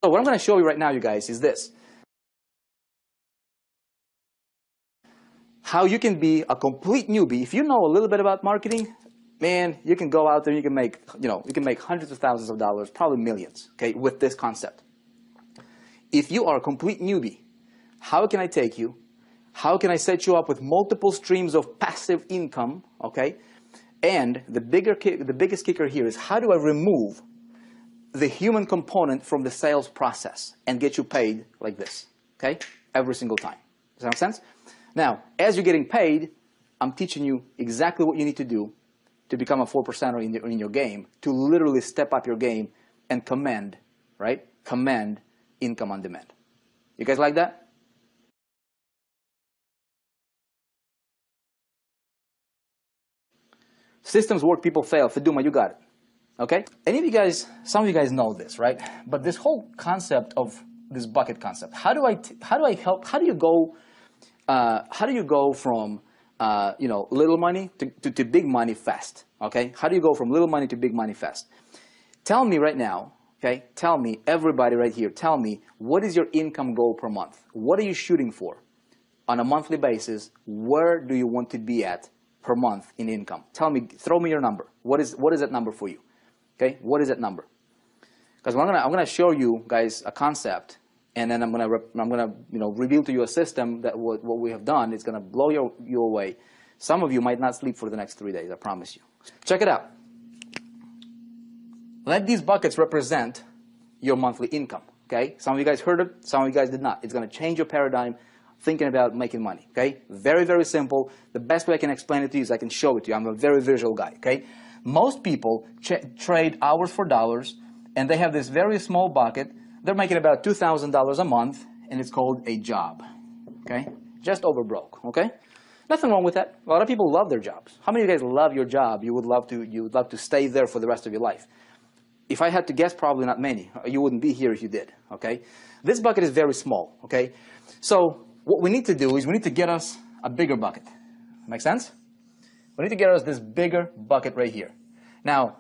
So what I'm going to show you right now, you guys, is this. How you can be a complete newbie. If you know a little bit about marketing, man, you can go out there and you can make, you can make hundreds of thousands of dollars, probably millions, okay, with this concept. If you are a complete newbie, how can I take you? How can I set you up with multiple streams of passive income, okay? And the biggest kicker here is, how do I remove the human component from the sales process and get you paid like this, okay? Every single time. Does that make sense? Now, as you're getting paid, I'm teaching you exactly what you need to do to become a 4%er in your game, to literally step up your game and command, right? Command income on demand. You guys like that? Systems work, people fail. Feduma, you got it. Okay? Any of you guys, some of you guys know this, right? But this whole concept of this bucket concept, how do I help? How do you go from little money to big money fast? Okay? How do you go from little money to big money fast? Tell me right now. Okay? Tell me, everybody right here. Tell me, what is your income goal per month? What are you shooting for on a monthly basis? Where do you want to be at per month in income? Tell me, throw me your number. What is that number for you? Okay, what is that number? Because I'm gonna show you guys a concept, and then I'm gonna reveal to you a system that what we have done is gonna blow you away. Some of you might not sleep for the next 3 days. I promise you. Check it out. Let these buckets represent your monthly income. Okay, some of you guys heard it, some of you guys did not. It's gonna change your paradigm thinking about making money. Okay, very, very simple. The best way I can explain it to you is I can show it to you. I'm a very visual guy. Okay. Most people trade hours for dollars, and they have this very small bucket. They're making about $2,000 a month, and it's called a job, okay? Just over broke, okay? Nothing wrong with that. A lot of people love their jobs. How many of you guys love your job? You would love to stay there for the rest of your life. If I had to guess, probably not many. You wouldn't be here if you did, okay? This bucket is very small, okay? So what we need to do is we need to get us a bigger bucket. Make sense? We need to get us this bigger bucket right here. Now,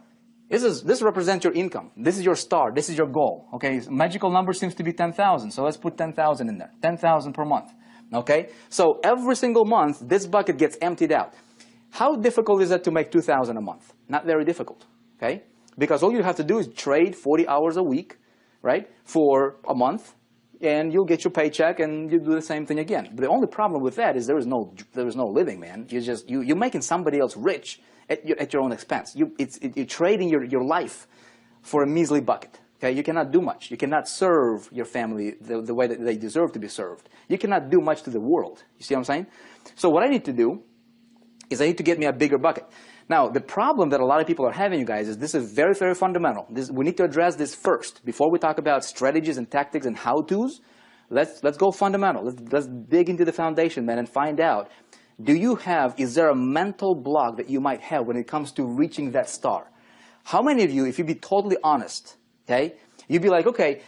this represents your income. This is your star. This is your goal. Okay, magical number seems to be 10,000. So let's put 10,000 in there. 10,000 per month. Okay, so every single month this bucket gets emptied out. How difficult is it to make 2,000 a month? Not very difficult. Okay, because all you have to do is trade 40 hours a week, right, for a month, and you'll get your paycheck, and you do the same thing again. But the only problem with that is there is no living, man. You're making somebody else rich at your own expense. You're trading your life for a measly bucket. Okay, you cannot do much. You cannot serve your family the way that they deserve to be served. You cannot do much to the world. You see what I'm saying? So what I need to do is I need to get me a bigger bucket. Now, the problem that a lot of people are having, you guys, is this is very, very fundamental. We need to address this first. Before we talk about strategies and tactics and how-tos, let's go fundamental. Let's dig into the foundation, man, and find out, is there a mental block that you might have when it comes to reaching that star? How many of you, if you be totally honest, okay, you'd be like, okay,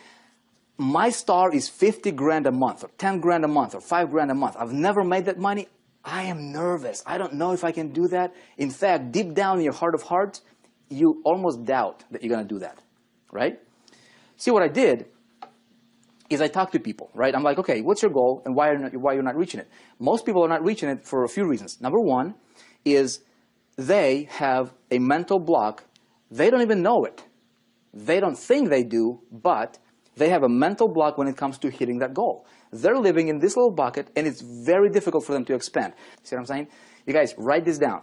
my star is 50 grand a month, or 10 grand a month, or 5 grand a month. I've never made that money. I am nervous. I don't know if I can do that. In fact, deep down in your heart of hearts, you almost doubt that you're going to do that, right? See, what I did is I talked to people, right? I'm like, okay, what's your goal, and why you're not reaching it? Most people are not reaching it for a few reasons. Number one is they have a mental block. They don't even know it. They don't think they do, but they have a mental block when it comes to hitting that goal. They're living in this little bucket, and it's very difficult for them to expand. See what I'm saying? You guys, write this down.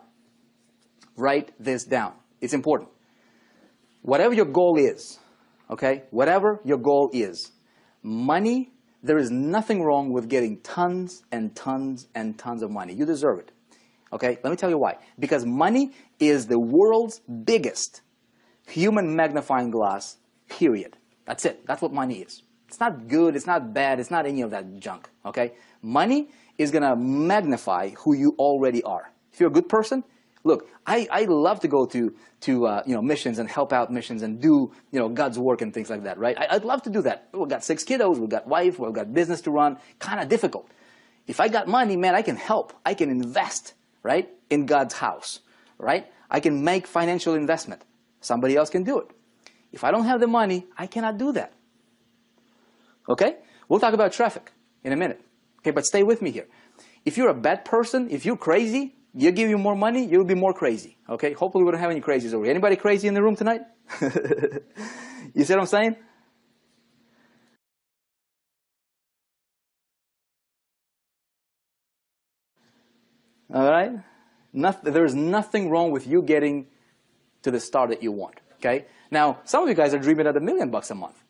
Write this down. It's important. Whatever your goal is, okay? Whatever your goal is, money, there is nothing wrong with getting tons and tons and tons of money. You deserve it. Okay? Let me tell you why. Because money is the world's biggest human magnifying glass, period. That's it. That's what money is. It's not good, it's not bad, it's not any of that junk, okay? Money is going to magnify who you already are. If you're a good person, look, I love to go to missions and help out missions and do God's work and things like that, right? I'd love to do that. We've got 6 kiddos, we've got wife, we've got business to run, kind of difficult. If I got money, man, I can help. I can invest, right, in God's house, right? I can make financial investment. Somebody else can do it. If I don't have the money, I cannot do that. Okay? We'll talk about traffic in a minute. Okay, but stay with me here. If you're a bad person, if you're crazy, you give you more money, you'll be more crazy. Okay? Hopefully we don't have any crazies over here. Anybody crazy in the room tonight? You see what I'm saying? All right? There's nothing wrong with you getting to the star that you want. Okay? Now, some of you guys are dreaming at $1 million a month.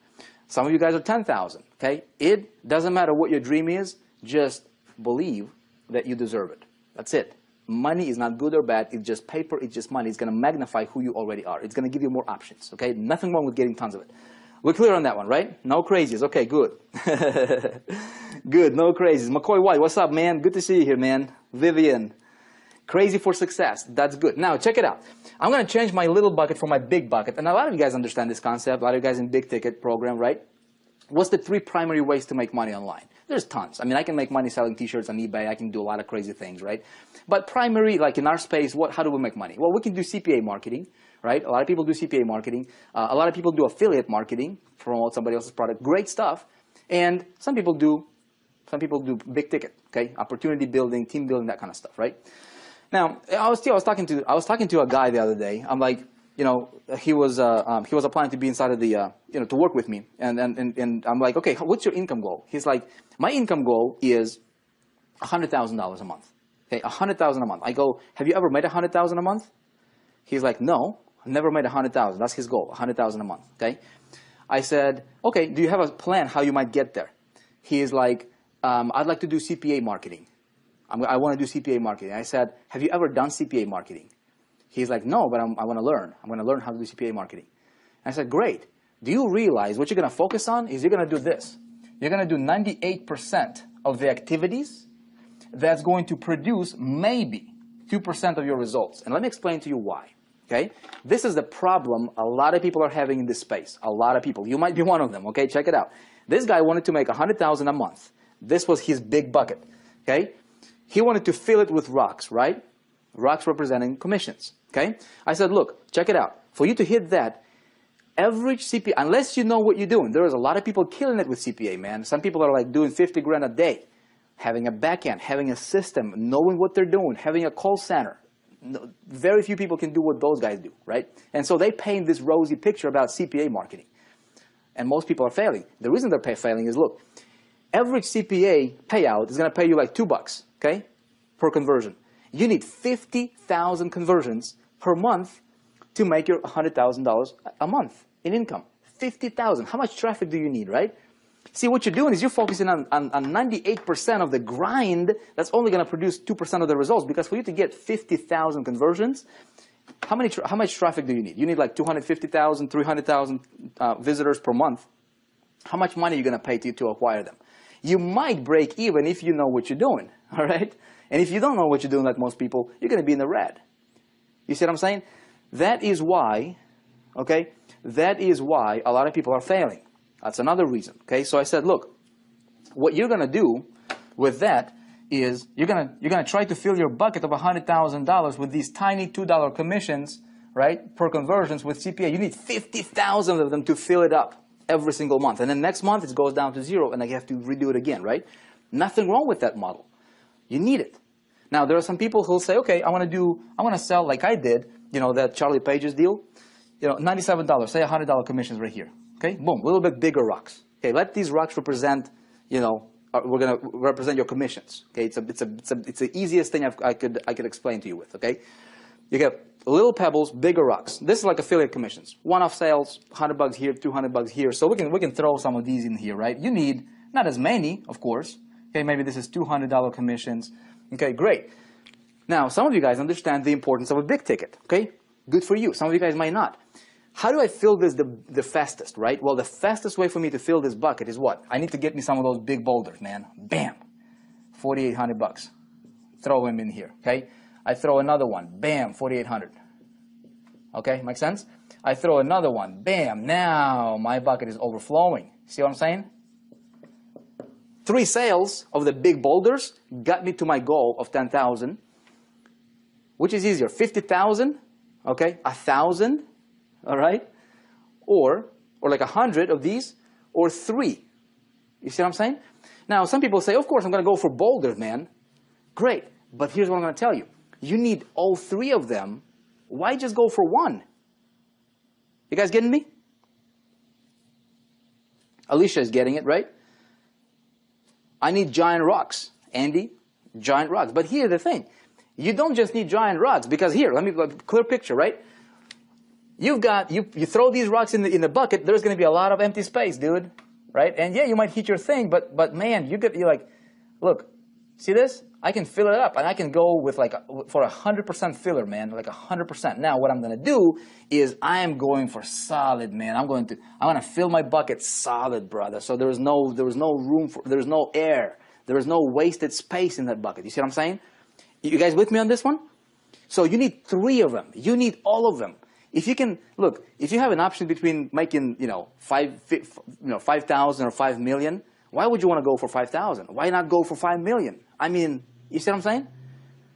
Some of you guys are 10,000. Okay? It doesn't matter what your dream is. Just believe that you deserve it. That's it. Money is not good or bad. It's just paper. It's just money. It's going to magnify who you already are. It's going to give you more options. Okay? Nothing wrong with getting tons of it. We're clear on that one, right? No crazies. Okay, good. Good. No crazies. McCoy White, what's up, man? Good to see you here, man. Vivian. Crazy for success. That's good. Now, check it out. I'm going to change my little bucket for my big bucket. And a lot of you guys understand this concept. A lot of you guys in big ticket program, right? What's the 3 primary ways to make money online? There's tons. I mean, I can make money selling t-shirts on eBay. I can do a lot of crazy things, right? But primary, like in our space, how do we make money? Well, we can do CPA marketing, right? A lot of people do CPA marketing. A lot of people do affiliate marketing, promote somebody else's product. Great stuff. And some people do big ticket, okay? Opportunity building, team building, that kind of stuff, right? Now, I was talking to a guy the other day. I'm like, you know, he was applying to be inside of the, to work with me. And I'm like, okay, what's your income goal? He's like, my income goal is $100,000 a month. Okay, $100,000 a month. I go, have you ever made $100,000 a month? He's like, no, I've never made $100,000. That's his goal, $100,000 a month. Okay. I said, okay, do you have a plan how you might get there? He is like, I'd like to do CPA marketing. I want to do CPA marketing. I said, have you ever done CPA marketing? He's like, no, but I want to learn. I'm going to learn how to do CPA marketing. I said, great. Do you realize what you're going to focus on is you're going to do this. You're going to do 98% of the activities that's going to produce maybe 2% of your results. And let me explain to you why. Okay? This is the problem a lot of people are having in this space. A lot of people. You might be one of them. Okay? Check it out. This guy wanted to make $100,000 a month. This was his big bucket. Okay? He wanted to fill it with rocks, right? Rocks representing commissions. Okay? I said, look, check it out. For you to hit that, average CPA, unless you know what you're doing, there's a lot of people killing it with CPA, man. Some people are like doing 50 grand a day, having a back end, having a system, knowing what they're doing, having a call center. Very few people can do what those guys do, right? And so they paint this rosy picture about CPA marketing. And most people are failing. The reason they're failing is, look, average CPA payout is going to pay you like $2, okay, per conversion. You need 50,000 conversions per month to make your $100,000 a month in income. 50,000. How much traffic do you need, right? See, what you're doing is you're focusing on 98% of the grind that's only going to produce 2% of the results, because for you to get 50,000 conversions, how much traffic do you need? You need like 250,000, 300,000 visitors per month. How much money are you going to pay to acquire them? You might break even if you know what you're doing, all right? And if you don't know what you're doing, like most people, you're going to be in the red. You see what I'm saying? That is why, okay, that is why a lot of people are failing. That's another reason, okay? So I said, look, what you're going to do with that is you're going to try to fill your bucket of $100,000 with these tiny $2 commissions, right, per conversions with CPA. You need 50,000 of them to fill it up every single month. And then next month it goes down to 0 and I have to redo it again, right? Nothing wrong with that model. You need it. Now, there are some people who'll say, okay, I want to sell like I did, you know, that Charlie Page's deal, you know, $97, say $100 commissions right here. Okay, boom, a little bit bigger rocks. Okay, let these rocks represent, you know, we're gonna represent your commissions. Okay, it's the easiest thing I could explain to you with. Okay, you get little pebbles, bigger rocks. This is like affiliate commissions. One-off sales, $100 here, $200 here. So we can throw some of these in here, right? You need not as many, of course. Okay, maybe this is $200 commissions. Okay, great. Now, some of you guys understand the importance of a big ticket. Okay, good for you. Some of you guys might not. How do I fill this the fastest, right? Well, the fastest way for me to fill this bucket is what? I need to get me some of those big boulders, man. Bam, $4,800. Throw them in here, okay? I throw another one. Bam, $4,800. Okay, make sense? I throw another one. Bam, now my bucket is overflowing. See what I'm saying? 3 sales of the big boulders got me to my goal of 10,000. Which is easier, 50,000, okay, 1,000, all right, or like 100 of these, or 3, You see what I'm saying? Now, some people say, of course, I'm going to go for boulders, man. Great. But here's what I'm going to tell you. You need all three of them. Why just go for one? You guys getting me? Alicia is getting it, right? I need giant rocks. Andy, giant rocks. But here's the thing. You don't just need giant rocks, because here, let me clear picture, right? You throw these rocks in the bucket, there's going to be a lot of empty space, dude, right? And yeah, you might hit your thing, but man, you're like, look, see this? I can fill it up, and I can go with for 100% filler, man, like 100%. Now, what I'm going to do is I am going for solid, man. I'm going to fill my bucket solid, brother. So there was no room for, there's no air, there is no wasted space in that bucket. You see what I'm saying? You guys with me on this one? So you need three of them. You need all of them. If you can look, if you have an option between making 5,000 or 5 million, why would you want to go for 5,000? Why not go for 5 million? I mean, you see what I'm saying?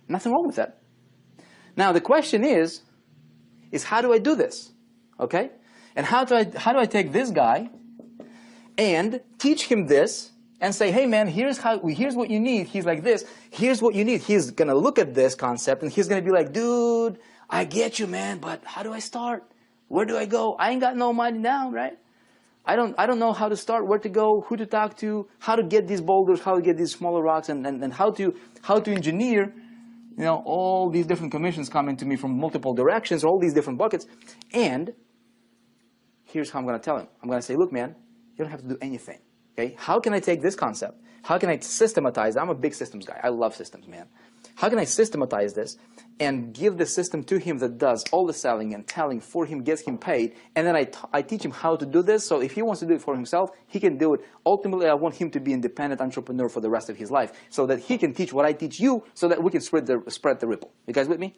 Nothing wrong with that. Now the question is how do I do this? Okay? And how do I take this guy and teach him this and say, hey man, here's what you need. He's like this. Here's what you need. He's going to look at this concept and he's going to be like, dude, I get you, man, but how do I start? Where do I go? I ain't got no money now, right? I don't know how to start, where to go, who to talk to, how to get these boulders, how to get these smaller rocks, and how to engineer, all these different commissions coming to me from multiple directions, all these different buckets. And here's how I'm going to tell him. I'm going to say, look, man, you don't have to do anything. Okay? How can I take this concept? How can I systematize it? I'm a big systems guy. I love systems, man. How can I systematize this and give the system to him that does all the selling and telling for him, gets him paid, and then I teach him how to do this, so if he wants to do it for himself, he can do it. Ultimately, I want him to be an independent entrepreneur for the rest of his life, so that he can teach what I teach you, so that we can spread the ripple. You guys with me?